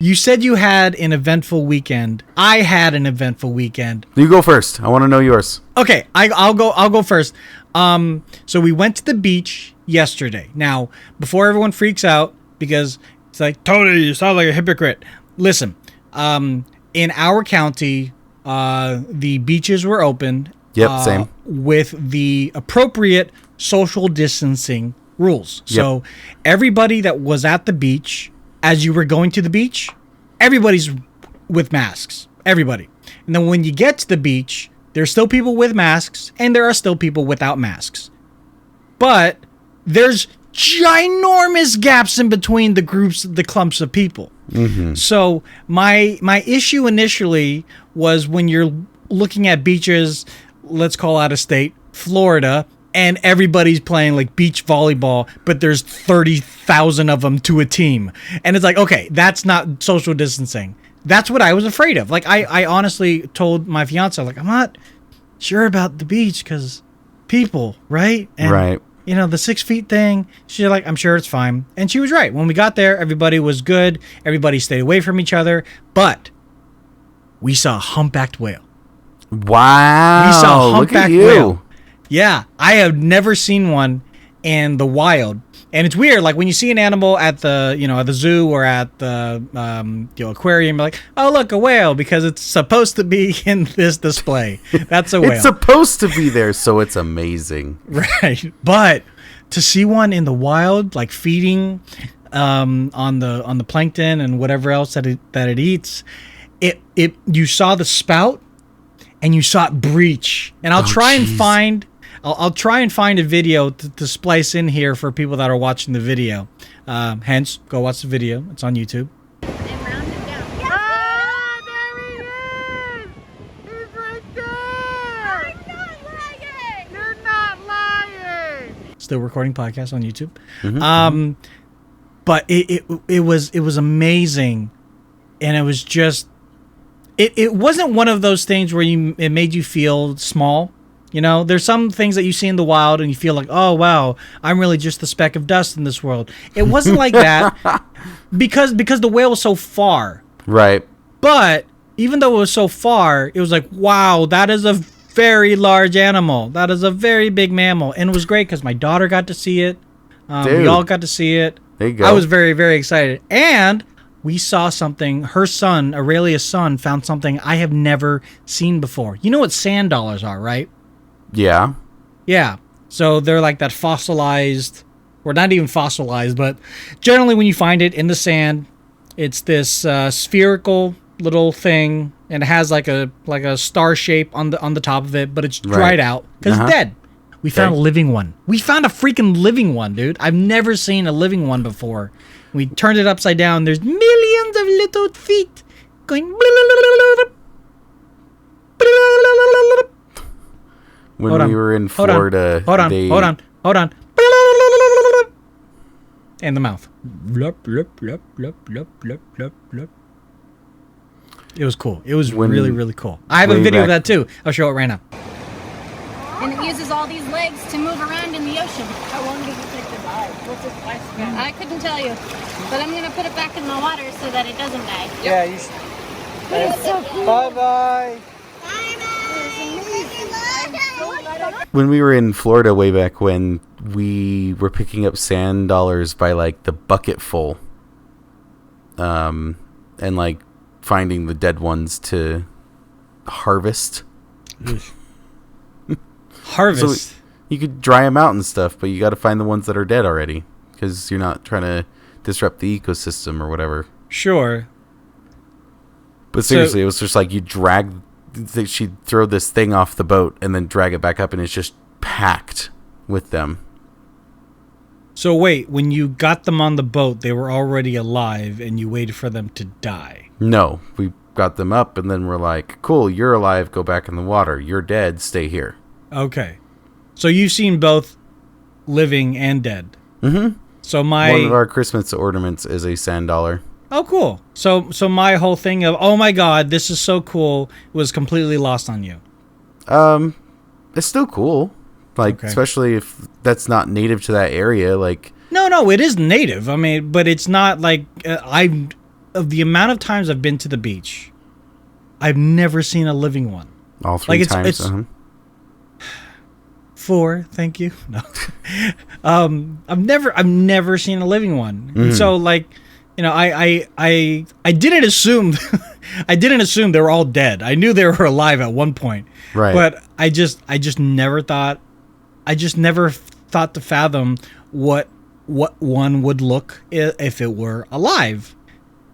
You said you had an eventful weekend. I had an eventful weekend. You go first. I want to know yours. Okay, I'll go first. So we went to the beach yesterday. Now, before everyone freaks out, because it's like, Tony, you sound like a hypocrite. Listen, in our county, the beaches were open. Yep, same. With the appropriate social distancing rules. Yep. So everybody that was at the beach, as you were going to the beach, everybody's with masks. Everybody. And then when you get to the beach, there's still people with masks, and there are still people without masks. But there's ginormous gaps in between the groups, the clumps of people. Mm-hmm. So my issue initially was when you're looking at beaches, let's call out of state, Florida, and everybody's playing like beach volleyball, but there's 30,000 of them to a team. And it's like, okay, that's not social distancing. That's what I was afraid of. Like, I honestly told my fiance, like, I'm not sure about the beach because people, right? And, right. You know, the 6 feet thing, she's like, I'm sure it's fine. And she was right. When we got there, everybody was good. Everybody stayed away from each other. But we saw a humpbacked whale. Wow. We saw a humpbacked Look at you. whale. Yeah, I have never seen one in the wild. And it's weird, like when you see an animal at the, at the zoo or at the aquarium, you're like, oh, look, a whale, because it's supposed to be in this display. That's a whale. It's supposed to be there, so it's amazing. Right. But to see one in the wild, like feeding on the plankton and whatever else that it eats, you saw the spout and you saw it breach. And I'll try and find a video to splice in here for people that are watching the video. Hence, go watch the video. It's on YouTube. And round him down. Yes, there he is! He's right there! I'm not lying! You're not lying! Still recording podcast on YouTube. Mm-hmm. But it was amazing, and it was just it wasn't one of those things where it made you feel small. You know, there's some things that you see in the wild and you feel like, oh, wow, I'm really just the speck of dust in this world. It wasn't like that because the whale was so far. Right. But even though it was so far, it was like, wow, that is a very large animal. That is a very big mammal. And it was great because my daughter got to see it. We all got to see it. There you go. I was very, very excited. And we saw something. Her son, Aurelia's son, found something I have never seen before. You know what sand dollars are, right? Yeah. Yeah. So they're like that fossilized, or not even fossilized, but generally when you find it in the sand, it's this spherical little thing, and it has like a star shape on the top of it, but it's dried out because it's dead. We found a living one. We found a freaking living one, dude. I've never seen a living one before. We turned it upside down. There's millions of little feet going. When we were in Florida, hold on. In the mouth. It was cool. It was really, really cool. I have a video of that too. I'll show it right now. And it uses all these legs to move around in the ocean. How long does it take to die? What's its lifespan? I couldn't tell you. But I'm going to put it back in the water so that it doesn't die. Yeah, you should. It's so cool. Bye-bye. When we were in Florida way back when, we were picking up sand dollars by like the bucket full, and like finding the dead ones to harvest. Harvest. So you could dry them out and stuff, but you got to find the ones that are dead already because you're not trying to disrupt the ecosystem or whatever. Sure. But seriously, it was just like she'd throw this thing off the boat and then drag it back up, and it's just packed with them. So wait, when you got them on the boat, they were already alive and you waited for them to die? No, we got them up and then we're like, cool, you're alive, go back in the water. You're dead, stay here. Okay. So you've seen both living and dead. Mm-hmm. So one of our Christmas ornaments is a sand dollar. Oh, cool. So my whole thing of, oh my God, this is so cool, was completely lost on you. It's still cool. Like, especially if that's not native to that area. Like, No, it is native. I mean, but it's not like of the amount of times I've been to the beach, I've never seen a living one. All three Like, times. it's 4, thank you. No, I've never seen a living one. And so, like, you know, I didn't assume, I didn't assume they were all dead. I knew they were alive at one point, Right. But I just never thought to fathom what one would look if it were alive.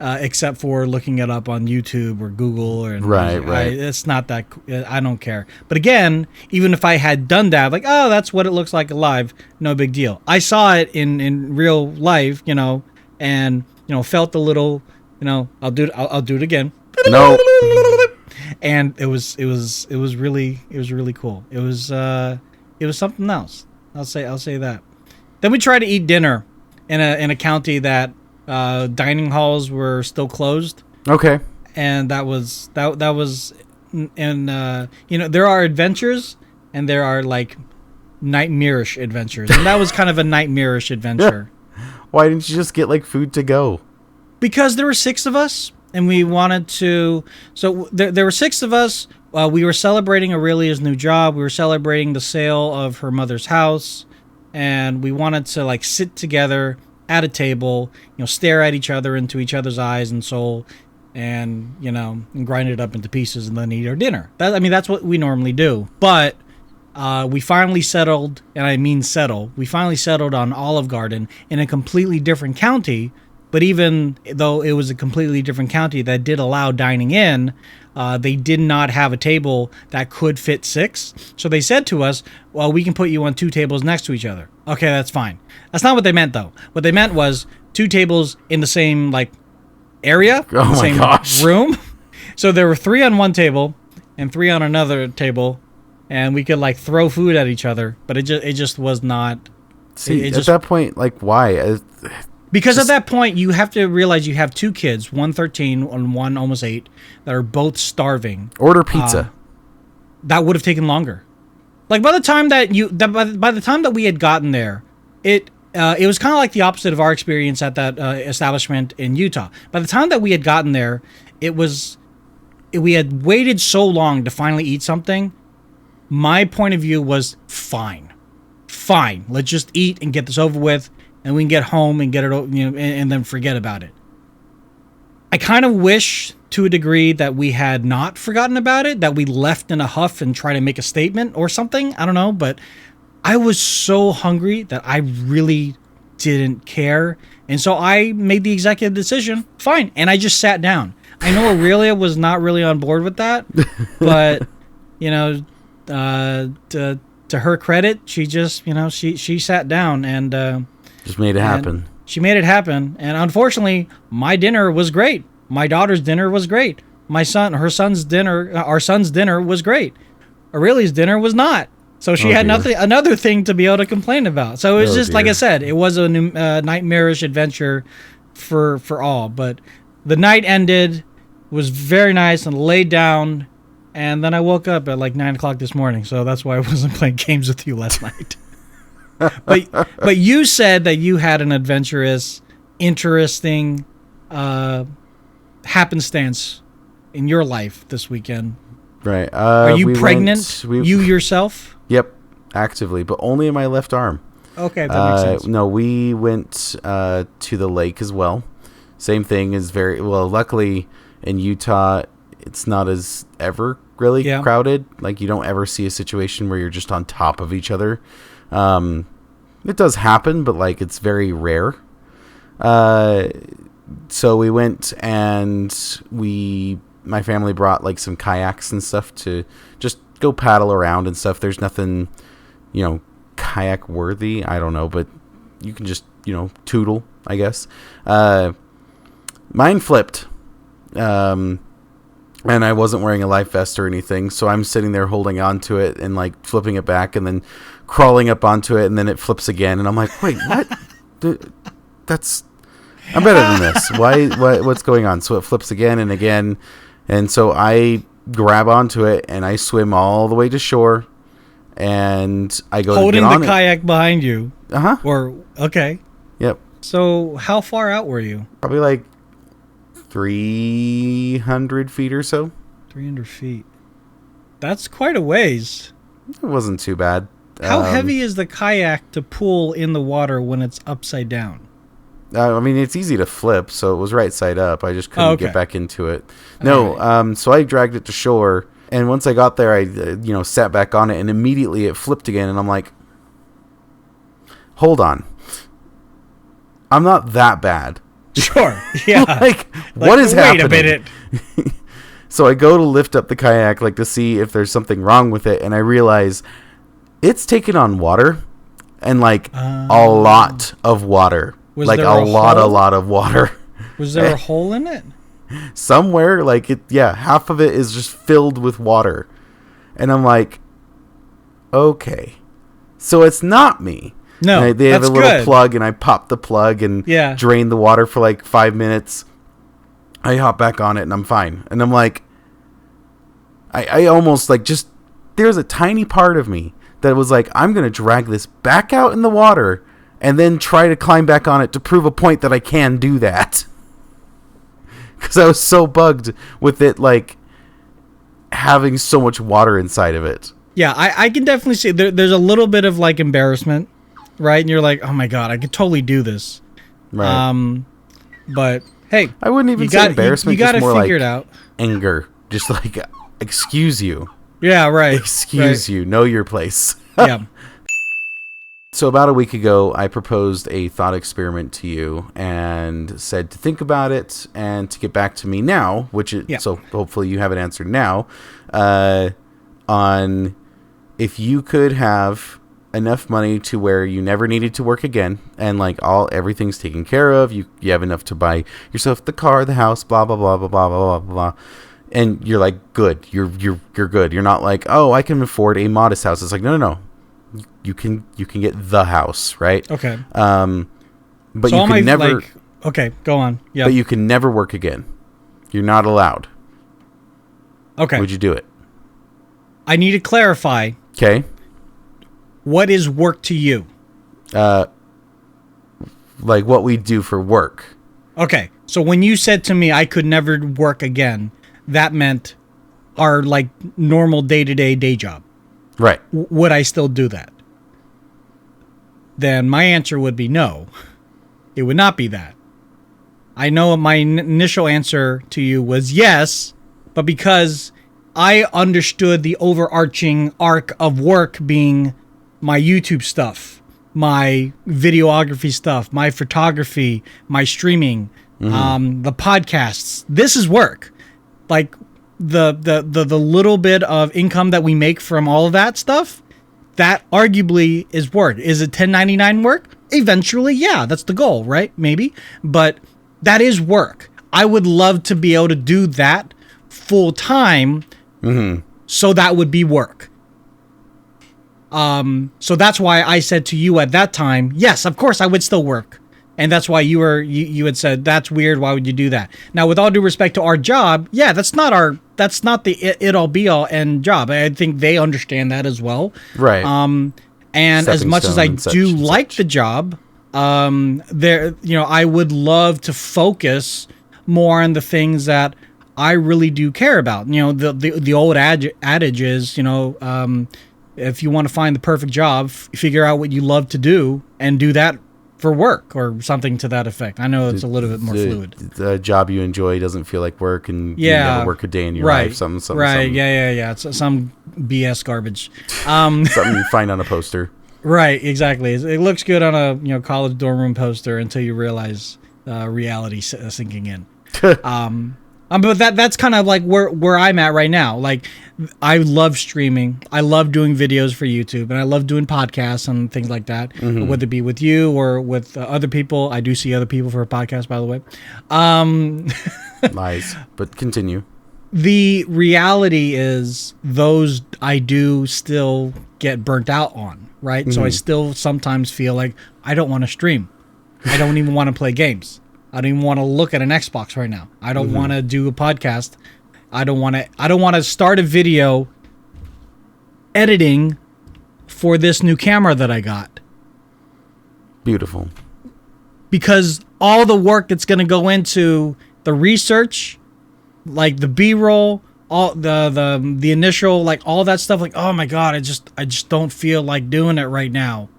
Except for looking it up on YouTube or Google, and Right. it's not that. I don't care. But again, even if I had done that, like, oh, that's what it looks like alive, no big deal. I saw it in real life, you know, and you know, felt a little, you know, I'll do it again. No. And it was really cool. It was something else. I'll say that. Then we tried to eat dinner in a county that dining halls were still closed, Okay. and that was and you know, there are adventures and there are like nightmarish adventures, and that was kind of a nightmarish adventure. Why didn't you just get like food to go? Because there were 6 of us, and we wanted to. So there were 6 of us. We were celebrating Aurelia's new job. We were celebrating the sale of her mother's house, and we wanted to like sit together at a table, you know, stare at each other into each other's eyes and soul, and you know, and grind it up into pieces, and then eat our dinner. That's what we normally do. But we finally settled, and I mean settle. We finally settled on Olive Garden in a completely different county. But even though it was a completely different county that did allow dining in, they did not have a table that could fit 6. So they said to us, well, we can put you on 2 tables next to each other. Okay, that's fine. That's not what they meant, though. What they meant was 2 tables in the same, like, area, Oh the my same gosh. room. So there were 3 on one table and 3 on another table, and we could, like, throw food at each other. But it just was not... See, it at just- that point, like, why? Because at that point, you have to realize you have 2 kids, one 13 and one almost 8, that are both starving. Order pizza. That would have taken longer. Like, by the time that we had gotten there, it was kind of like the opposite of our experience at that establishment in Utah. By the time that we had gotten there, we had waited so long to finally eat something. My point of view was fine. Let's just eat and get this over with. And we can get home and get it, you know, and then forget about it. I kind of wish, to a degree, that we had not forgotten about it, that we left in a huff and try to make a statement or something. I don't know, but I was so hungry that I really didn't care, and so I made the executive decision. Fine, and I just sat down. I know Aurelia was not really on board with that, but you know, to her credit, she just, you know, she sat down and. Just made it happen. She made it happen. And unfortunately, my dinner was great. My daughter's dinner was great. Our son's dinner was great. Aurelia's dinner was not. So she had another thing to be able to complain about. So it was just, like I said, it was a nightmarish adventure for all. But the night ended, was very nice, and laid down. And then I woke up at like 9 o'clock this morning. So that's why I wasn't playing games with you last night. But you said that you had an adventurous, interesting happenstance in your life this weekend. Right. Are you pregnant? You yourself? Yep, actively, but only in my left arm. Okay, that makes sense. No, we went to the lake as well. Same thing is luckily in Utah, it's not as ever really crowded. Like, you don't ever see a situation where you're just on top of each other. It does happen, but like, it's very rare. So we went and my family brought like some kayaks and stuff to just go paddle around and stuff. There's nothing, you know, kayak worthy. I don't know, but you can just, you know, tootle, I guess. Mine flipped. And I wasn't wearing a life vest or anything, so I'm sitting there holding on to it and like flipping it back and then crawling up onto it, and then it flips again, and I'm like, wait, what? I'm better than this. What's going on? So it flips again and again, and so I grab onto it and I swim all the way to shore, and I go holding to get on the kayak behind you. Uh-huh. Or okay. Yep. So how far out were you? Probably like 300 feet or so. 300 feet. That's quite a ways. It wasn't too bad. How heavy is the kayak to pull in the water when it's upside down? I mean, it's easy to flip, so it was right side up. I just couldn't get back into it. No, Alright. so I dragged it to shore, and once I got there, I sat back on it, and immediately it flipped again, and I'm like, hold on. I'm not that bad. Sure. Yeah. like, what is happening? Wait a minute. So I go to lift up the kayak, like, to see if there's something wrong with it, and I realize it's taken on water, and, like, a lot of water. Was Like, there a a lot hole? of water. Was there a hole in it? Somewhere, like, half of it is just filled with water. And I'm like, okay. So it's not me. No, And they have that's a little good. plug, and I pop the plug and drain the water for, like, 5 minutes. I hop back on it, and I'm fine. And I'm like, I almost, like, just, there's a tiny part of me that was like, I'm going to drag this back out in the water and then try to climb back on it to prove a point that I can do that. Because I was so bugged with it, like, having so much water inside of it. Yeah, I can definitely see there's a little bit of, like, embarrassment, right? And you're like, oh my God, I could totally do this. Right. But, hey. I wouldn't even say embarrassment. You got to more figure like it out. Anger. Just like, excuse you. Yeah, right. Excuse you. Know your place. Yeah. So about a week ago, I proposed a thought experiment to you and said to think about it and to get back to me now, so hopefully you have an answer now, on if you could have enough money to where you never needed to work again and like everything's taken care of, you have enough to buy yourself the car, the house, blah blah blah blah blah blah blah blah. And you're like, good. You're good. You're not like, oh, I can afford a modest house. It's like, no. You can get the house, right? Okay. But so you can never. Like, okay, go on. Yeah. But you can never work again. You're not allowed. Okay. Would you do it? I need to clarify. Okay. What is work to you? Like what we do for work. Okay. So when you said to me I could never work again, that meant our like normal day-to-day day job. Right. Would I still do that? Then my answer would be no. It would not be that. I know my initial answer to you was yes, but because I understood the overarching arc of work being my YouTube stuff, my videography stuff, my photography, my streaming, the podcasts. This is work. Like the little bit of income that we make from all of that stuff, that arguably is work. Is it 1099 work? Eventually, yeah, that's the goal, right? Maybe. But that is work. I would love to be able to do that full time. So that would be work. So that's why I said to you at that time, yes, of course I would still work. And that's why you had said, that's weird. Why would you do that? Now, with all due respect to our job, yeah, that's not the it all be all end job. I think they understand that as well. Right. And Stepping as much as I do like the job, I would love to focus more on the things that I really do care about. You know, the old adage is, if you want to find the perfect job, figure out what you love to do and do that for work or something to that effect. I know it's a little bit more fluid. The job you enjoy doesn't feel like work, and you never work a day in your life. Something. Yeah. It's some BS garbage. Something you find on a poster. Right, exactly. It looks good on a college dorm room poster until you realize reality sinking in. But that's kind of like where I'm at right now. Like, I love streaming. I love doing videos for YouTube, and I love doing podcasts and things like that. Whether it be with you or with other people. I do see other people for a podcast, by the way. Lies, but continue. The reality is those I do still get burnt out on, right? So I still sometimes feel like I don't want to stream. I don't even want to play games. I don't even want to look at an Xbox right now. I don't want to do a podcast. I don't want to start a video editing for this new camera that I got. Beautiful. because all the work that's going to go into the research, like the B-roll, all the initial, like all that stuff, like, oh my God, I just don't feel like doing it right now.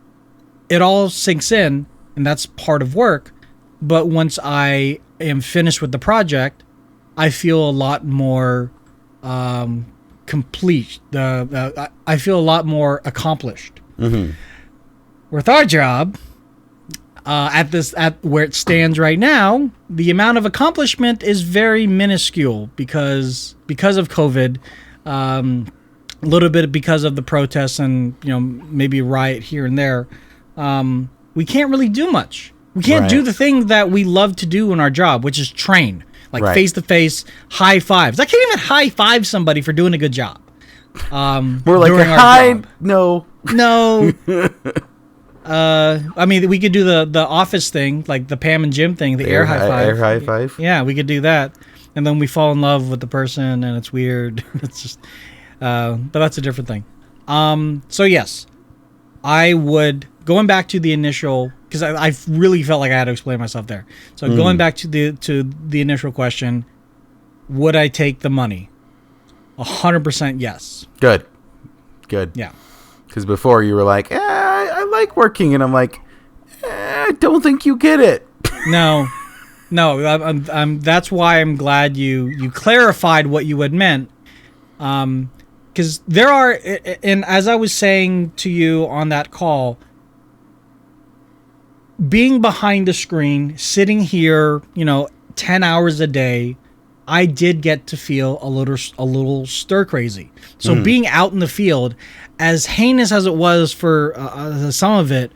It all sinks in, and that's part of work. But once I am finished with the project, I feel a lot more complete. I feel a lot more accomplished. Mm-hmm. With our job, at where it stands right now, the amount of accomplishment is very minuscule because of COVID, a little bit because of the protests and maybe a riot here and there. We can't really do much. We can't do the thing that we love to do in our job, which is train, like face to face, high fives. I can't even high five somebody for doing a good job. We're like, hi, no. I mean, we could do the office thing, like the Pam and Jim thing, the air high five. Air high five. Yeah, we could do that, and then we fall in love with the person, and it's weird. It's just, but that's a different thing. So yes, I would, going back to the initial, because I really felt like I had to explain myself there. So going back to the initial question, would I take the money? 100% yes. Good. Yeah. Because before you were like, I like working, and I'm like, I don't think you get it. No. I'm that's why I'm glad you clarified what you had meant. Because there are, and as I was saying to you on that call, being behind the screen, sitting here, 10 hours a day, I did get to feel a little stir crazy. So being out in the field, as heinous as it was for some of it,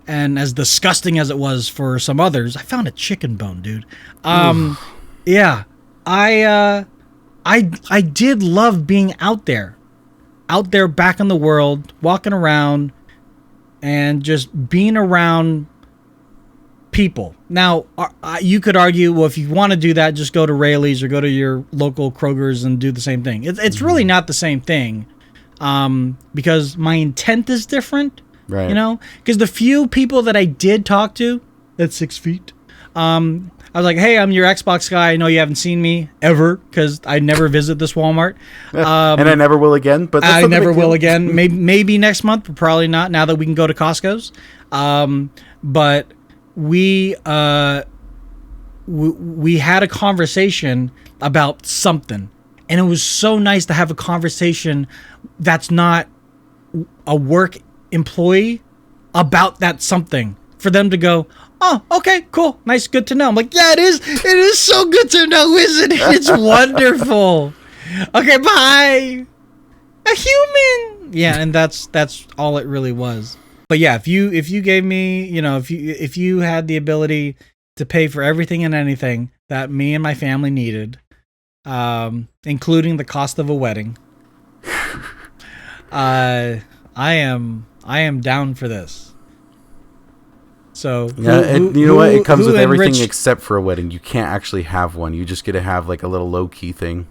and as disgusting as it was for some others, I found a chicken bone, dude. Yeah, I did love being out there back in the world, walking around, and just being around people. Now, you could argue, well, if you want to do that, just go to Rayleigh's or go to your local Kroger's and do the same thing. It's really not the same thing, because my intent is different, right? Because the few people that I did talk to at 6 feet, I was like, hey, I'm your Xbox guy. I know you haven't seen me ever because I never visit this Walmart. And I never will again. But I never will again. Maybe next month, but probably not now that we can go to Costco's. But we had a conversation about something, and it was so nice to have a conversation that's not a work employee about that something, for them to go, oh, okay, cool, nice, good to know. I'm like, yeah, it is so good to know, isn't it? It's wonderful. Okay, bye. A human. Yeah, and that's all it really was. But yeah, if you gave me, if you had the ability to pay for everything and anything that me and my family needed, including the cost of a wedding, I am down for this. So yeah, you know what? It comes with everything except for a wedding. You can't actually have one. You just get to have like a little low key thing.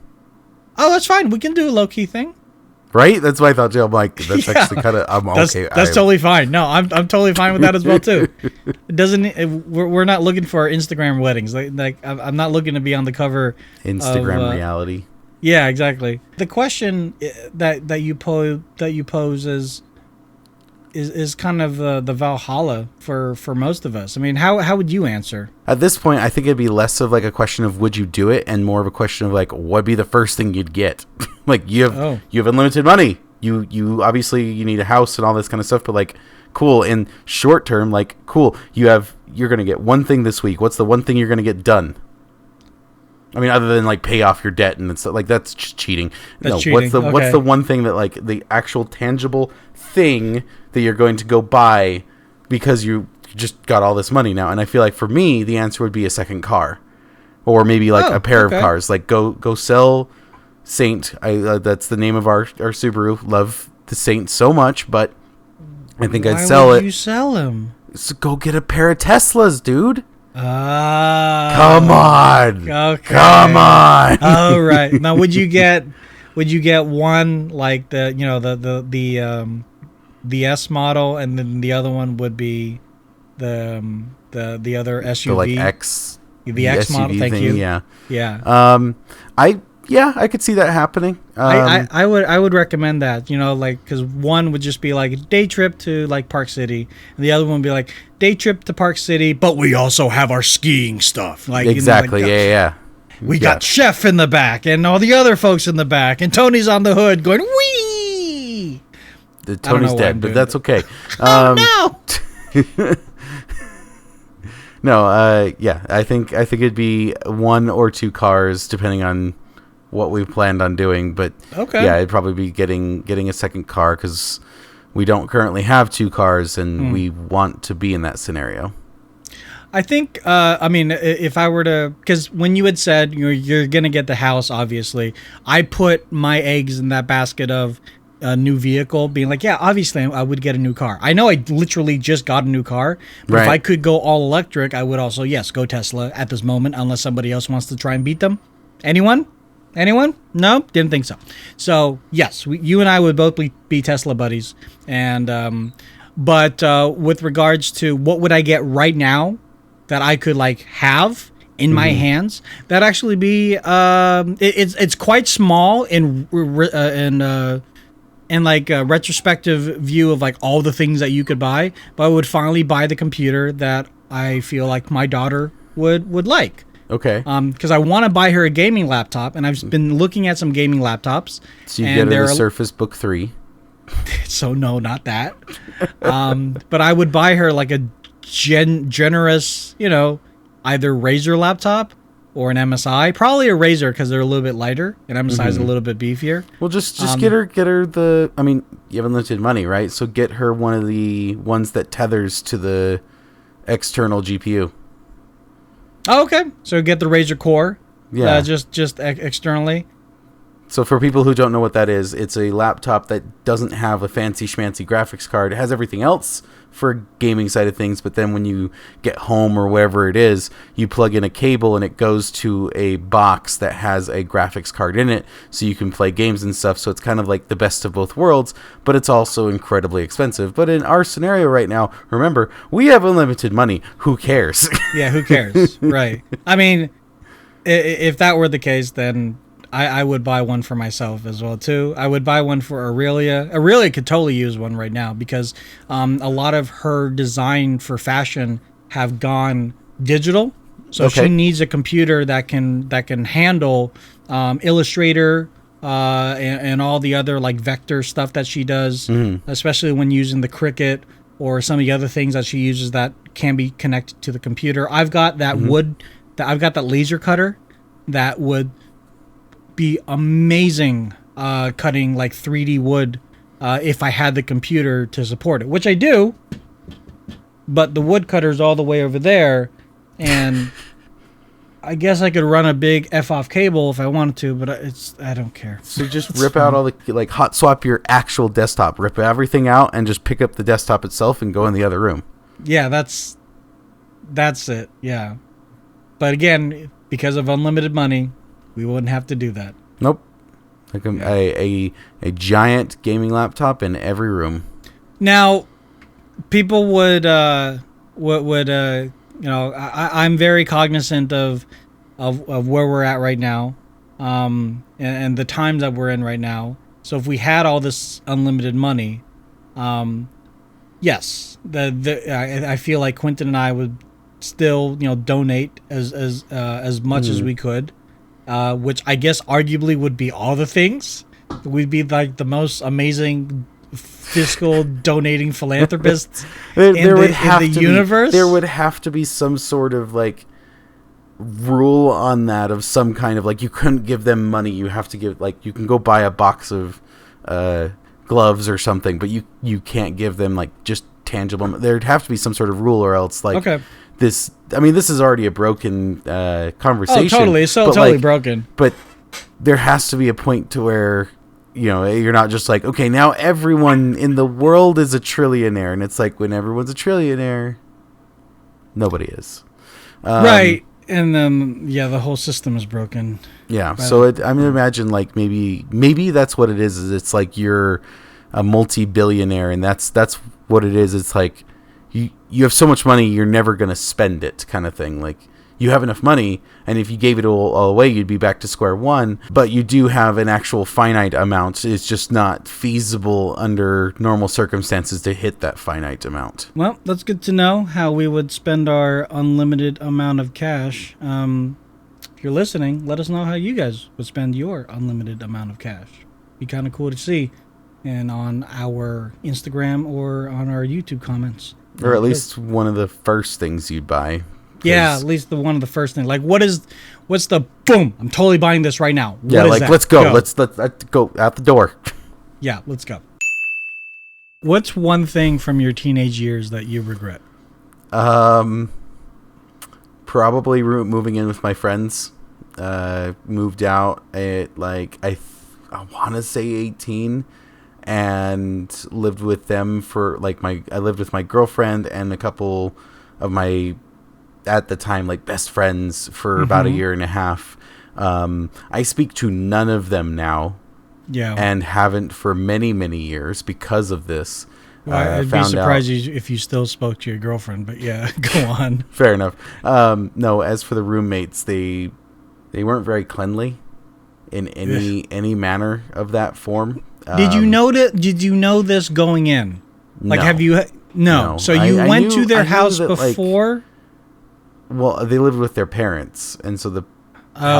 Oh, that's fine. We can do a low key thing. Right? That's what I thought too. I'm like, that's actually kind of. Okay. That's totally fine. No, I'm totally fine with that as well too. It doesn't. We're not looking for Instagram weddings. Like I'm not looking to be on the cover. Instagram reality. Yeah, exactly. The question that you pose is kind of the Valhalla for most of us. I mean, how would you answer? At this point, I think it'd be less of like a question of would you do it, and more of a question of like what'd be the first thing you'd get. Like you have unlimited money. You obviously you need a house and all this kind of stuff, but like cool in short term, like cool. You're gonna get one thing this week. What's the one thing you're gonna get done? I mean, other than like pay off your debt and it's like that's just cheating. Cheating. What's the one thing that like the actual tangible thing that you're going to go buy because you just got all this money now? And I feel like for me, the answer would be a second car, or maybe like a pair of cars. Like go sell Saint. That's the name of our Subaru. Love the Saint so much, but I think I'd sell it. Why would you sell him? So go get a pair of Teslas, dude. Come on. Okay. Come on. Oh, right. Now, would you get one like the S model, and then the other one would be the other SUV, The like X, the X model. SUV Thank thing, you. Yeah. I could see that happening. I would recommend that, like, because one would just be like a day trip to like Park City, and the other one would be like day trip to Park City, but we also have our skiing stuff. Like exactly. Yeah. We got Chef in the back and all the other folks in the back, and Tony's on the hood going wee. Tony's dead, but that's okay. Oh no. No, yeah, I think it'd be one or two cars depending on what we planned on doing, but okay. Yeah, it'd probably be getting a second car because we don't currently have two cars and we want to be in that scenario. I think, I mean, if I were to, because when you had said you're going to get the house, obviously, I put my eggs in that basket of a new vehicle, being like, yeah, obviously I would get a new car. I know I literally just got a new car, but right. If I could go all electric, I would also, yes, go Tesla at this moment, unless somebody else wants to try and beat them. Anyone? No, didn't think so. So yes, you and I would both be Tesla buddies. And but with regards to what would I get right now that I could like have in my hands, that actually be it's quite small in like a retrospective view of like all the things that you could buy, but I would finally buy the computer that I feel like my daughter would like. Okay. Because I want to buy her a gaming laptop, and I've been looking at some gaming laptops. So you get her the Surface Book 3. So no, not that. But I would buy her like a generous, either Razer laptop or an MSI. Probably a Razer because they're a little bit lighter, and MSI is a little bit beefier. Well, just get her the. I mean, you have unlimited money, right? So get her one of the ones that tethers to the external GPU. Oh, okay. So get the Razer Core. Yeah. Just externally. So for people who don't know what that is, it's a laptop that doesn't have a fancy schmancy graphics card. It has everything else for gaming side of things, but then when you get home or wherever it is, you plug in a cable and it goes to a box that has a graphics card in it, so you can play games and stuff. So it's kind of like the best of both worlds, but it's also incredibly expensive. But in our scenario right now, remember, we have unlimited money. Who cares? Yeah, who cares? Right. I mean, if that were the case, then I would buy one for myself as well too. I would buy one for Aurelia. Aurelia could totally use one right now because a lot of her design for fashion have gone digital. So she needs a computer that can handle Illustrator and all the other like vector stuff that she does, especially when using the Cricut or some of the other things that she uses that can be connected to the computer. I've got that I've got that laser cutter that would be amazing cutting like 3D wood if I had the computer to support it, which I do, but the wood cutter's all the way over there, and I guess I could run a big F-off cable if I wanted to, but I don't care. So just rip out all the, like, hot swap your actual desktop, rip everything out, and just pick up the desktop itself and go in the other room. Yeah, that's it, yeah. But again, because of unlimited money, we wouldn't have to do that. Nope. Like a giant gaming laptop in every room. Now, people would I'm very cognizant of where we're at right now, and the times that we're in right now. So if we had all this unlimited money, yes, I feel like Quinnton and I would still donate as much as we could. Which I guess arguably would be all the things. We'd be like the most amazing fiscal donating philanthropists in the universe. There would have to be some sort of like rule on that of some kind of like you couldn't give them money. You have to give like you can go buy a box of gloves or something, but you can't give them like just tangible. There'd have to be some sort of rule, or else like this. I mean, this is already a broken conversation. Oh, totally. It's totally broken. But there has to be a point to where, you're not just like, okay, now everyone in the world is a trillionaire. And it's like, when everyone's a trillionaire, nobody is. Right. And then, the whole system is broken. Yeah. So imagine like maybe that's what it is it's like you're a multi-billionaire, and that's what it is. It's like, you have so much money, you're never going to spend it kind of thing. Like, you have enough money, and if you gave it all away, you'd be back to square one. But you do have an actual finite amount. It's just not feasible under normal circumstances to hit that finite amount. Well, that's good to know how we would spend our unlimited amount of cash. If you're listening, let us know how you guys would spend your unlimited amount of cash. Be kind of cool to see, and on our Instagram or on our YouTube comments. Or at least one of the first things you'd buy. Yeah, at least one of the first things. Like, what's the boom? I'm totally buying this right now. Yeah, what like, that? let's go. Let's go out the door. Yeah, let's go. What's one thing from your teenage years that you regret? Probably moving in with my friends. Moved out at like I want to say 18, and lived with them for like I lived with my girlfriend and a couple of my, at the time, like, best friends for about a year and a half. I speak to none of them now. Yeah. And haven't for many, many years because of this. Well, I'd be surprised if you still spoke to your girlfriend, but yeah, go on. Fair enough. No, as for the roommates, they weren't very cleanly in any manner of that form. Did you know that? Did you know this going in? Like, no. have you? No. So you went to their house before? Well, they lived with their parents, and so the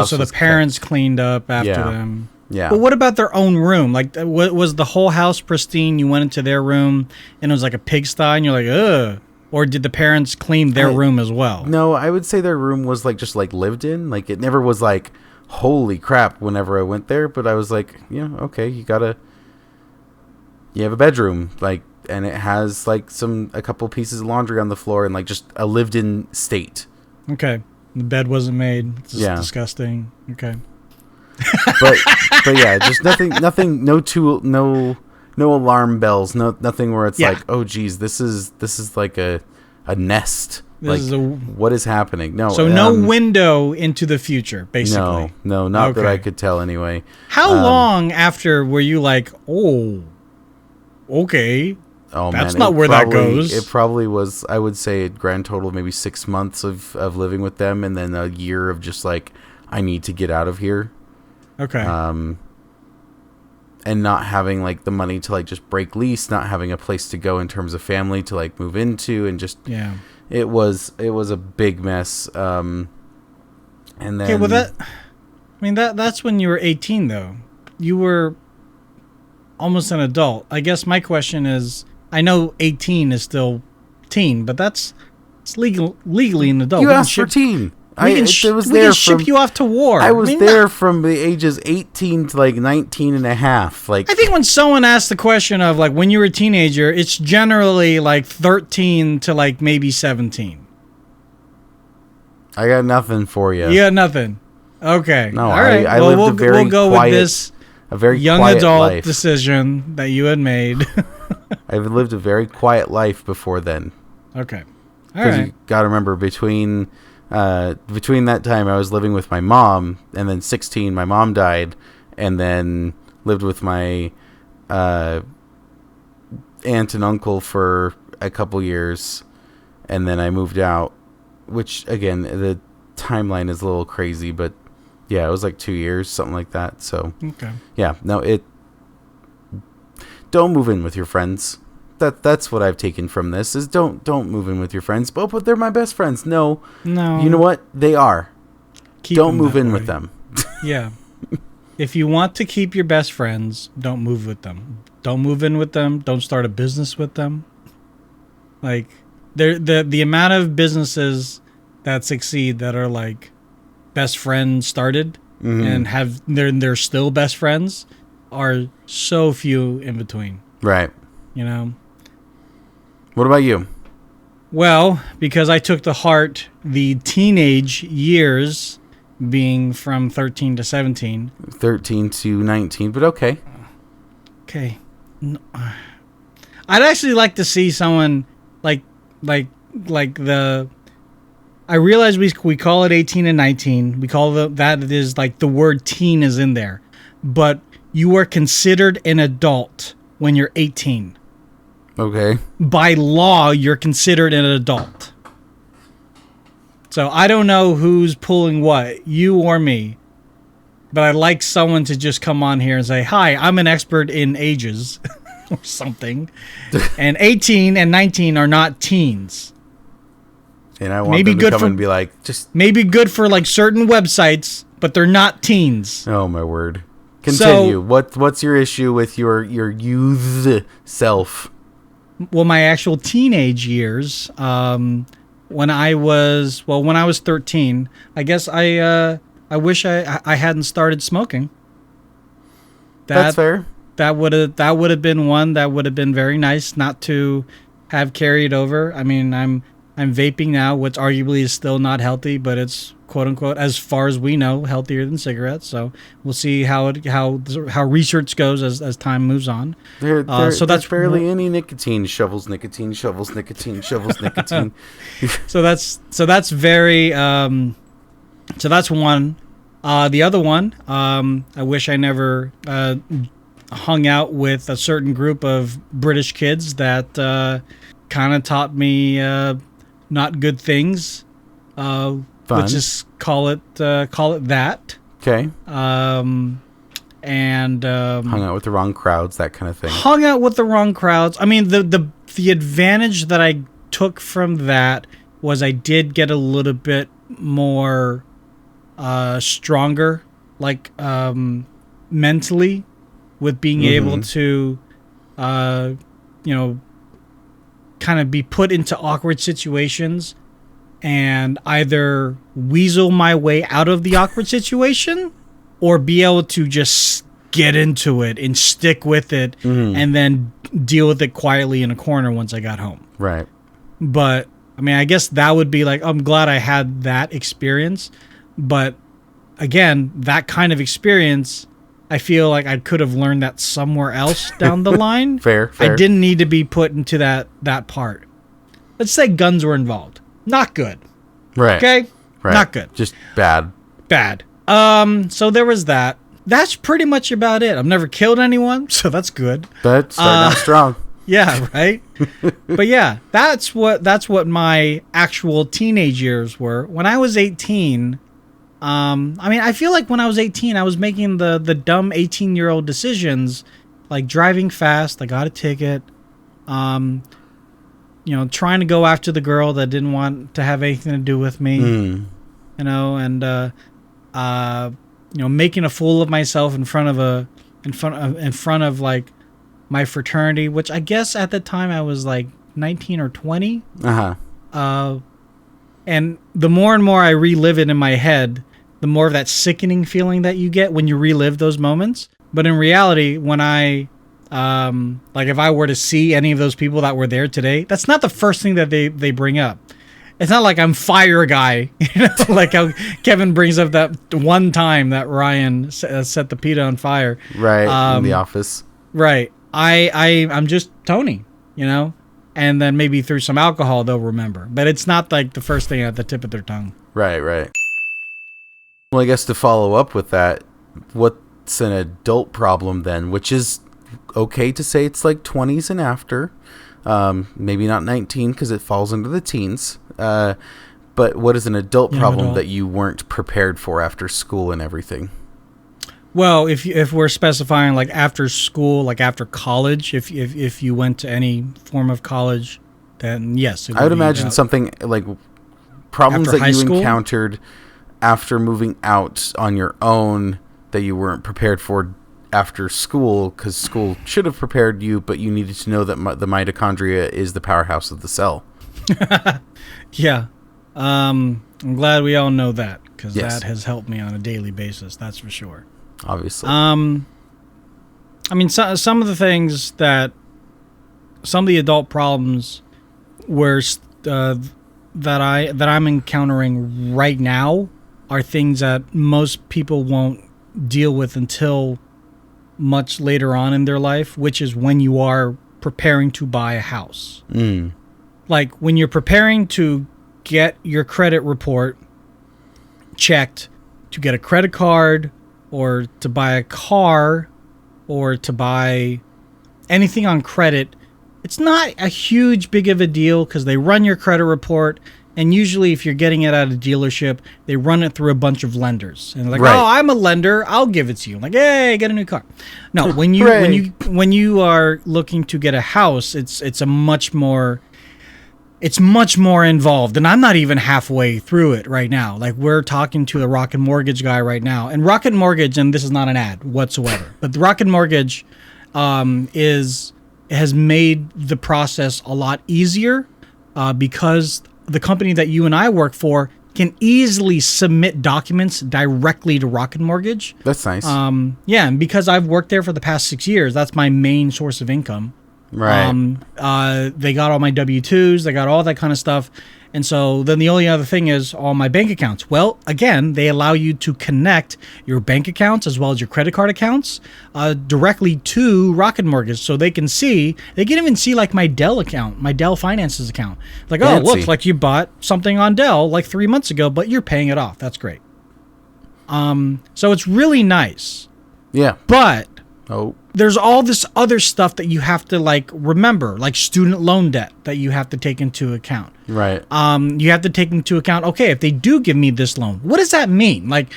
so the parents cleaned up after them. Yeah. But what about their own room? Like, was the whole house pristine? You went into their room and it was like a pigsty, and you're like, ugh. Or did the parents clean their room as well? No, I would say their room was like just like lived in. Like, it never was like, holy crap, whenever I went there. But I was like, okay, you have a bedroom, like, and it has like a couple pieces of laundry on the floor and like just a lived in state. Okay. The bed wasn't made. It's just disgusting. Okay. but yeah, just nothing, no alarm bells, nothing where it's like, oh geez, this is like a nest. What is happening? No. So no window into the future, basically. No, not that I could tell anyway. How long after were you like, oh, okay, that's not where that goes? It probably was, I would say, a grand total of maybe 6 months of living with them, and then a year of just like, I need to get out of here. Okay. And not having like the money to like just break lease, not having a place to go in terms of family to like move into, and just it was a big mess. And then that's when you were 18 though. You were almost an adult. I guess my question is, I know 18 is still teen, but it's legally an adult. You asked for teen. We can ship you off to war. I was there from the ages 18 to like 19 and a half. Like, I think when someone asks the question of like when you were a teenager, it's generally like 13 to like maybe 17. I got nothing for you. You got nothing. Okay. No, all right. I lived a very we'll go quiet, with this a very young quiet adult life. decision that you had made. I've lived a very quiet life before then. Okay. All Because right. you got to remember, between that time I was living with my mom, and then 16 my mom died, and then lived with my aunt and uncle for a couple years, and then I moved out, which again the timeline is a little crazy, but yeah, it was like 2 years, something like that. So Okay. yeah, no, don't move in with your friends. That's what I've taken from this, is don't move in with your friends. But they're my best friends. No. You know what? They are. Don't move in with them. Yeah. If you want to keep your best friends, don't move with them. Don't move in with them. Don't start a business with them. Like, the amount of businesses that succeed that are like best friends started and they're still best friends are so few in between. Right. You know? What about you? Well, because I took to heart the teenage years being from 13 to 17. 13 to 19, but okay. Okay. No. I'd actually like to see someone like the... I realize we call it 18 and 19. We call that it is like the word teen is in there. But you are considered an adult when you're 18. Okay. by law, you're considered an adult. So I don't know who's pulling what, you or me. But I'd like someone to just come on here and say, hi, I'm an expert in ages or something. And 18 and 19 are not teens. And I want them to come and be like, just... Maybe good for like certain websites, but they're not teens. Oh, my word. Continue. What's your issue with your youth self? Well, my actual teenage years, when I was 13, I guess I wish I hadn't started smoking. That's fair. That would have been one that would have been very nice not to have carried over. I mean, I'm vaping now, which arguably is still not healthy, but it's quote unquote, as far as we know, healthier than cigarettes. So we'll see how research goes as time moves on. So that's barely any nicotine. Shovels nicotine. Shovels nicotine. Shovels nicotine. So that's very. So that's one. The other one, I wish I never hung out with a certain group of British kids that kind of taught me not good things. Let's just call it that. Okay. And hung out with the wrong crowds, that kind of thing. Hung out with the wrong crowds. I mean, the advantage that I took from that was I did get a little bit more stronger, like mentally, with being able to, kind of be put into awkward situations and either weasel my way out of the awkward situation or be able to just get into it and stick with it and then deal with it quietly in a corner once I got home. Right. But, I mean, I guess that would be like, I'm glad I had that experience. But, again, that kind of experience, I feel like I could have learned that somewhere else down the line. Fair. I didn't need to be put into that part. Let's say guns were involved. Not good. Right. Okay? Right. Not good. Just bad. Bad. So there was that. That's pretty much about it. I've never killed anyone, so that's good. But starting out strong. Yeah, right? But yeah, that's what my actual teenage years were. When I was 18, I mean, I feel like when I was 18, I was making the dumb 18-year-old decisions, like driving fast. I got a ticket. Trying to go after the girl that didn't want to have anything to do with me. And making a fool of myself in front of like my fraternity, which I guess at the time I was like 19 or 20. And the more and more I relive it in my head, the more of that sickening feeling that you get when you relive those moments. But in reality, when I like if I were to see any of those people that were there today, that's not the first thing that they bring up. It's not like I'm fire guy, like how Kevin brings up that one time that Ryan set the pita on fire. Right, in the office. Right. I'm just Tony, and then maybe through some alcohol they'll remember. But it's not like the first thing at the tip of their tongue. Right. Well, I guess to follow up with that, what's an adult problem then? Which is okay to say it's like 20s and after. Maybe not 19 because it falls into the teens. But what is an adult problem that you weren't prepared for after school and everything? Well, if we're specifying like after school, like after college, if you went to any form of college, then yes. I would imagine something like problems that you encountered after moving out on your own that you weren't prepared for after school, because school should have prepared you, but you needed to know that the mitochondria is the powerhouse of the cell. Yeah. I'm glad we all know that, because that has helped me on a daily basis. That's for sure. Obviously. I mean, some of the things some of the adult problems were that I'm encountering right now are things that most people won't deal with until much later on in their life, which is when you are preparing to buy a house. Like when you're preparing to get your credit report checked, to get a credit card, or to buy a car, or to buy anything on credit, it's not a huge big of a deal because they run your credit report. And usually if you're getting it at a dealership, they run it through a bunch of lenders. And they're like, Right. oh, I'm a lender. I'll give it to you. I'm like, hey, get a new car. No, when you Hooray. when you are looking to get a house, it's much more involved. And I'm not even halfway through it right now. Like we're talking to a Rocket Mortgage guy right now. And Rocket Mortgage, and this is not an ad whatsoever, but the Rocket Mortgage has made the process a lot easier because the company that you and I work for can easily submit documents directly to Rocket Mortgage. That's nice. Yeah, and because I've worked there for the past 6 years, that's my main source of income. Right. They got all my W-2s, they got all that kind of stuff. And so then the only other thing is all my bank accounts. Well, again, they allow you to connect your bank accounts as well as your credit card accounts directly to Rocket Mortgage. So they can even see like my Dell account, my Dell Finances account. Like, oh, Fancy. looks like you bought something on Dell like 3 months ago, but you're paying it off. That's great. So it's really nice. Yeah. But Oh. there's all this other stuff that you have to like remember, like student loan debt that you have to take into account. Right. You have to take into account, okay, if they do give me this loan, what does that mean? Like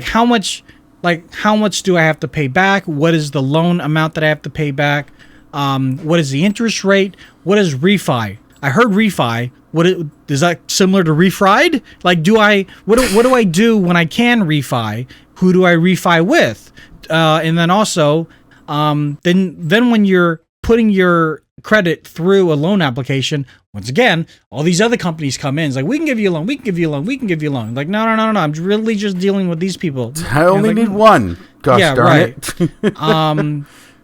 how much do I have to pay back? What is the loan amount that I have to pay back? What is the interest rate? What is refi? I heard refi. Is that similar to refried? Like, what do I do when I can refi? Who do I refi with? And then also, then when you're putting your credit through a loan application, once again, all these other companies come in. It's like, we can give you a loan, we can give you a loan, we can give you a loan. Like, no. I'm really just dealing with these people. I only need one. Gosh darn it.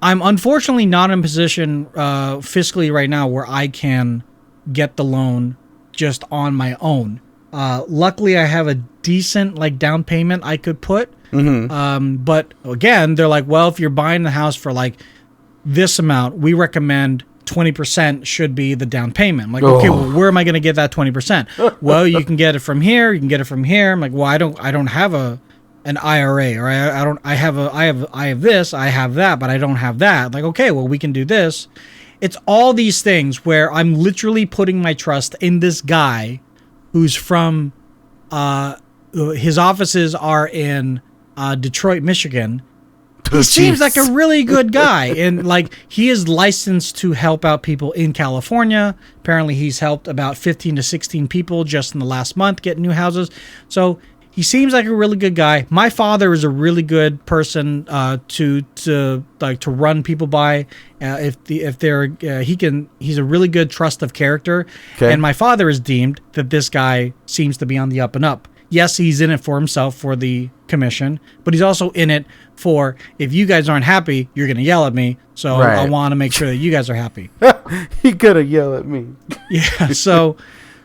I'm unfortunately not in a position fiscally right now where I can get the loan just on my own. Luckily, I have a decent like down payment I could put. Mm-hmm. But again, they're like, well, if you're buying the house for like this amount, we recommend 20% should be the down payment. I'm like, okay, well, where am I going to get that 20%? Well, you can get it from here. You can get it from here. I'm like, well, I don't have an IRA, or I have this, I have that, but I don't have that. Like, okay, well, we can do this. It's all these things where I'm literally putting my trust in this guy who's from, his offices are in Detroit, Michigan. He seems like a really good guy, and like he is licensed to help out people in California. Apparently, he's helped about 15 to 16 people just in the last month get new houses. So he seems like a really good guy. My father is a really good person to run people by. He's a really good trust of character. Okay. And my father is deemed that this guy seems to be on the up and up. Yes, he's in it for himself for the commission, but he's also in it for, if you guys aren't happy, you're going to yell at me. So Right. I want to make sure that you guys are happy. He gotta yell at me. Yeah. So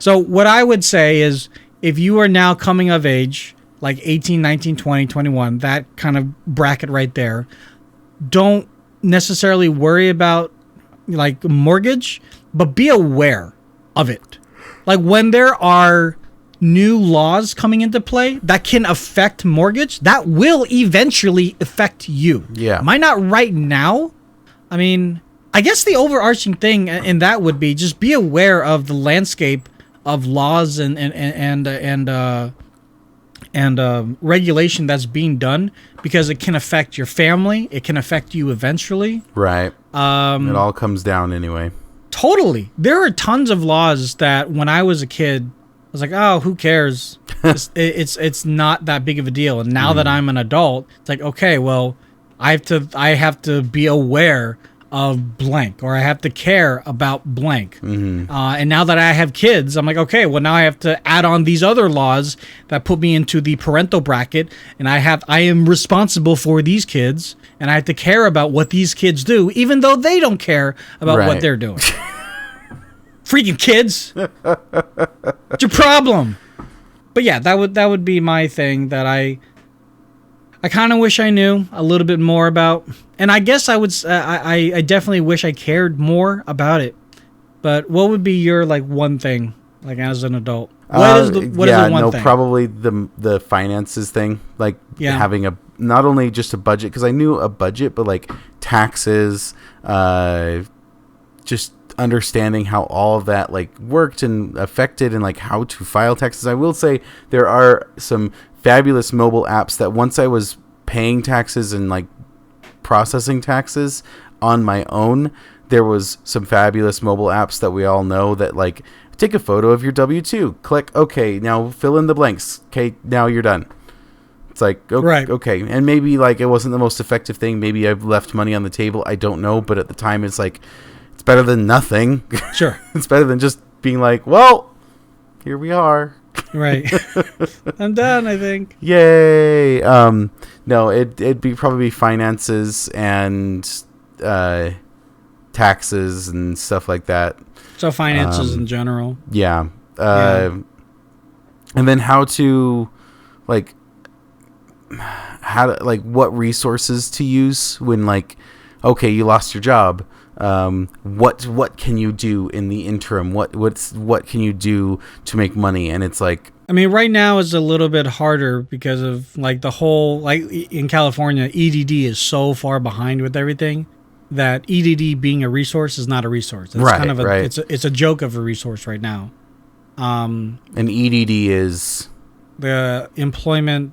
what I would say is, if you are now coming of age, like 18, 19, 20, 21, that kind of bracket right there, don't necessarily worry about like mortgage, but be aware of it. Like when there are new laws coming into play that can affect mortgage, that will eventually affect you. Yeah. Might not right now. I mean, I guess the overarching thing in that would be just be aware of the landscape of laws and regulation that's being done, because it can affect your family. It can affect you eventually. Right. It all comes down anyway. Totally. There are tons of laws that when I was a kid, I was like, oh, who cares? It's not that big of a deal. And now that I'm an adult, it's like, okay, well, I have to be aware of blank, or I have to care about blank. And now that I have kids, I'm like, okay, well, now I have to add on these other laws that put me into the parental bracket, and I am responsible for these kids, and I have to care about what these kids do, even though they don't care about what Right. they're doing. Freaking kids. What's your problem? But yeah, that would be my thing that I kind of wish I knew a little bit more about. And I guess I would I definitely wish I cared more about it. But what would be your like one thing, like as an adult? What is the one thing? Probably the finances thing, like having not only just a budget, because I knew a budget, but like taxes, just understanding how all of that like worked and affected and like how to file taxes. I will say there are some fabulous mobile apps that once I was paying taxes and like processing taxes on my own, there was some fabulous mobile apps that we all know that like take a photo of your W-2, click OK, now fill in the blanks. Okay, now you're done. It's like, okay, Right. okay. And maybe like it wasn't the most effective thing. Maybe I've left money on the table. I don't know. But at the time, it's like, it's better than nothing. Sure. It's better than just being like, well, here we are. Right. I'm done, I think. Yay. No, it'd be probably finances and taxes and stuff like that. So finances in general. Yeah. Yeah. And then how to like what resources to use when like, okay, you lost your job. What can you do in the interim? What can you do to make money? And it's like, I mean, right now is a little bit harder because of like the whole, like in California, EDD is so far behind with everything that EDD being a resource is not a resource. It's Right, kind of right. it's a joke of a resource right now. an EDD is The employment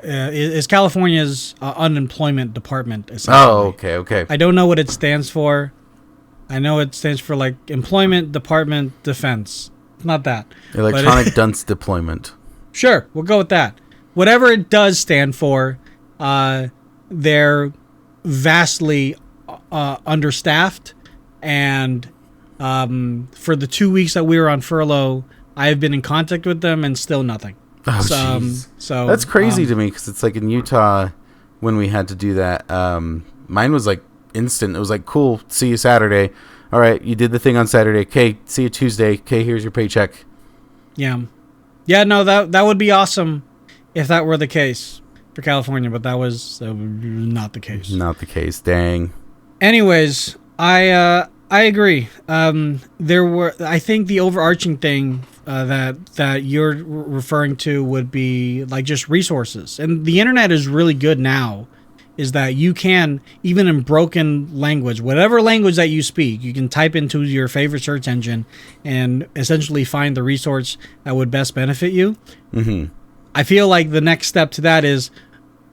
is California's unemployment department. Essentially. okay. I don't know what it stands for. I know it stands for like Employment Department Defense. It's not that. Electronic dunce deployment. Sure, we'll go with that. Whatever it does stand for, they're vastly understaffed. And for the 2 weeks that we were on furlough, I have been in contact with them and still nothing. Oh, jeez. So That's crazy to me because it's like in Utah when we had to do that. Mine was like instant. It was like, cool, see you Saturday. All right, you did the thing on Saturday. Okay, see you Tuesday. Okay, here's your paycheck. Yeah. No, that would be awesome if that were the case for California, but that was not the case. Not the case. Dang. Anyways, I agree. I think the overarching thing that you're referring to would be like just resources, and the internet is really good now. Is that you can, even in broken language, whatever language that you speak, you can type into your favorite search engine and essentially find the resource that would best benefit you. Mm-hmm. I feel like the next step to that is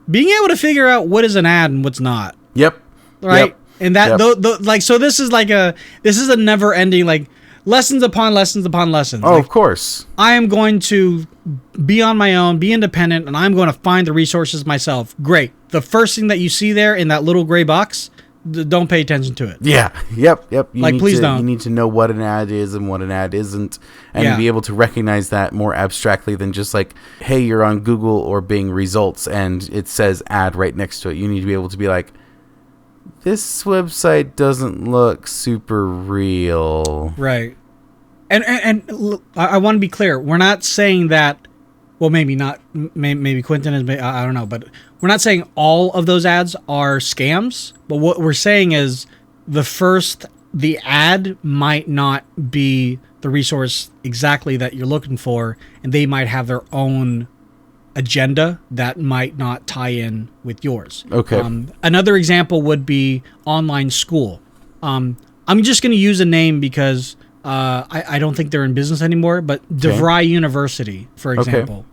being able to figure out what is an ad and what's not. Yep. Right. Yep. And that, so this is a never ending, like lessons upon lessons upon lessons. Oh, Like, of course. I am going to be on my own, be independent, and I'm going to find the resources myself. Great. The first thing that you see there in that little gray box, don't pay attention to it. Yeah. Yep. You Please don't. You need to know what an ad is and what an ad isn't, and Yeah. be able to recognize that more abstractly than just like, hey, you're on Google or Bing results and it says ad right next to it. You need to be able to be like, this website doesn't look super real. Right. And look, I want to be clear. We're not saying that. Well, maybe not. Maybe Quinnton is. I don't know, but we're not saying all of those ads are scams. But what we're saying is the ad might not be the resource exactly that you're looking for, and they might have their own agenda that might not tie in with yours. Okay. Another example would be online school. I'm just going to use a name because I don't think they're in business anymore, but DeVry University, for example.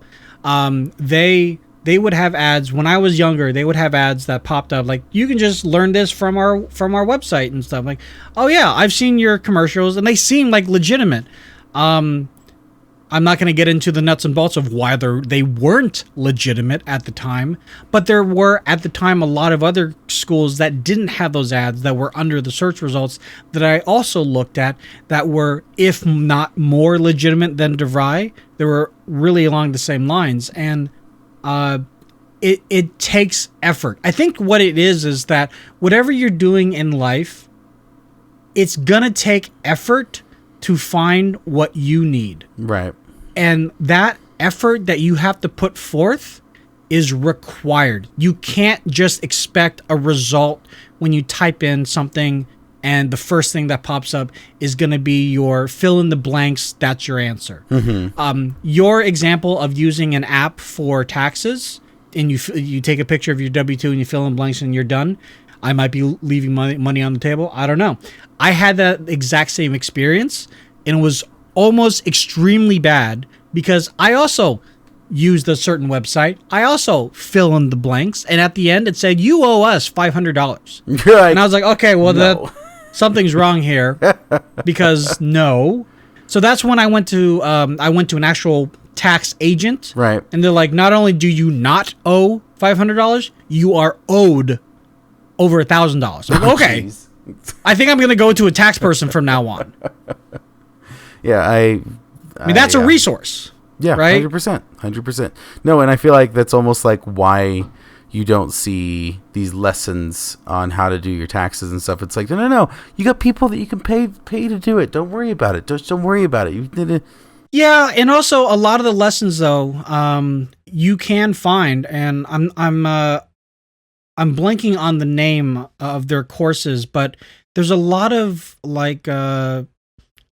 They would have ads when I was younger. They would have ads that popped up like, you can just learn this from our website and stuff. Like, oh yeah, I've seen your commercials and they seem like legitimate. I'm not going to get into the nuts and bolts of why they weren't legitimate at the time, but there were at the time a lot of other schools that didn't have those ads that were under the search results that I also looked at that were, if not more legitimate than DeVry, they were really along the same lines. And it takes effort. I think what it is that whatever you're doing in life, it's going to take effort to find what you need. Right. And that effort that you have to put forth is required. You can't just expect a result when you type in something and the first thing that pops up is going to be your fill in the blanks. That's your answer. Mm-hmm. Your example of using an app for taxes and you take a picture of your W-2 and you fill in blanks and you're done. I might be leaving money on the table. I don't know. I had that exact same experience, and it was almost extremely bad because I also used a certain website. I also fill in the blanks, and at the end it said, "You owe us $500." Right. And I was like, okay, well, No. something's wrong here because no. So that's when I went to an actual tax agent. Right. And they're like, not only do you not owe $500, you are owed over $1,000. Like, okay. Jeez. I think I'm going to go to a tax person from now on. Yeah, I mean, that's a resource. Yeah, right? 100%. No, and I feel like that's almost like why you don't see these lessons on how to do your taxes and stuff. It's like, no. You got people that you can pay to do it. Don't worry about it. Just don't worry about it. You did it. Yeah, and also a lot of the lessons though, you can find, and I'm blanking on the name of their courses, but there's a lot of like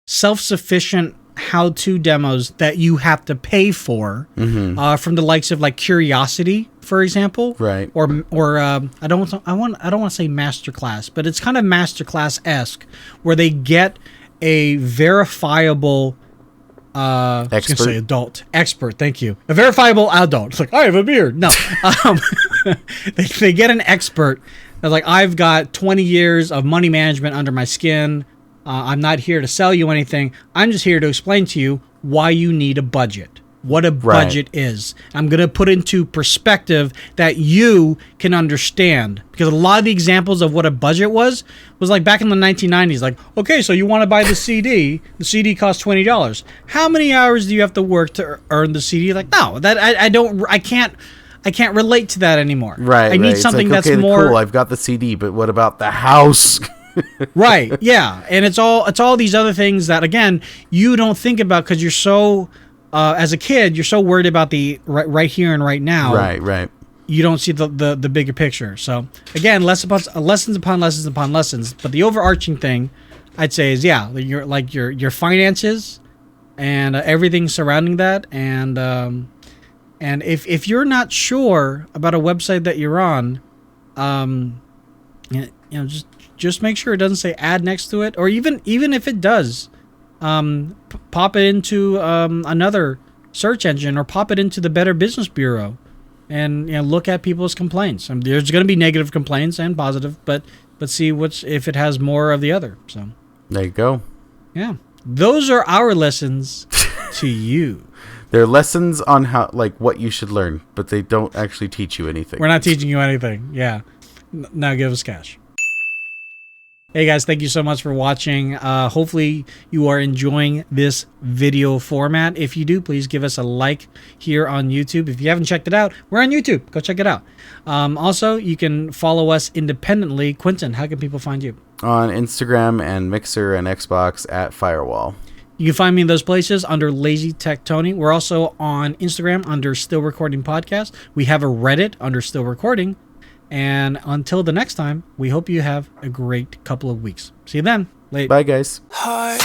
self-sufficient how-to demos that you have to pay for, from the likes of like Curiosity, for example, Right. Or I don't want to say masterclass, but it's kind of masterclass-esque, where they get a verifiable I was gonna say adult expert. Thank you. A verifiable adult. It's like, I have a beard. No, they get an expert. They're like, I've got 20 years of money management under my skin. I'm not here to sell you anything. I'm just here to explain to you why you need a budget, what a budget is. I'm going to put into perspective that you can understand, because a lot of the examples of what a budget was like back in the 1990s. Like, okay, so you want to buy the CD. The CD costs $20. How many hours do you have to work to earn the CD? Like, no, that I can't relate to that anymore. Right. I need something that's more cool. I've got the CD, but what about the house? Right. Yeah. And it's all these other things that, again, you don't think about because you're so, as a kid, you're so worried about the right here and right now. Right. You don't see the bigger picture. So again, lessons upon lessons. But the overarching thing, I'd say, is your finances and everything surrounding that. And if you're not sure about a website that you're on, just make sure it doesn't say ad next to it, or even if it does, pop it into another search engine, or pop it into the Better Business Bureau, and look at people's complaints. I mean, there's going to be negative complaints and positive, but see if it has more of the other. So there you go. Yeah, those are our lessons to you. They're lessons on what you should learn, but they don't actually teach you anything. We're not teaching you anything. Yeah. Now give us cash. Hey guys, thank you so much for watching. Hopefully you are enjoying this video format. If you do, please give us a like here on YouTube. If you haven't checked it out, we're on YouTube. Go check it out. Also, you can follow us independently. Quinnton, how can people find you? On Instagram and Mixer and Xbox at Firewall. You can find me in those places under Lazy Tech Tony. We're also on Instagram under Still Recording Podcast. We have a Reddit under Still Recording. And until the next time, we hope you have a great couple of weeks. See you then. Later. Bye, guys. Heart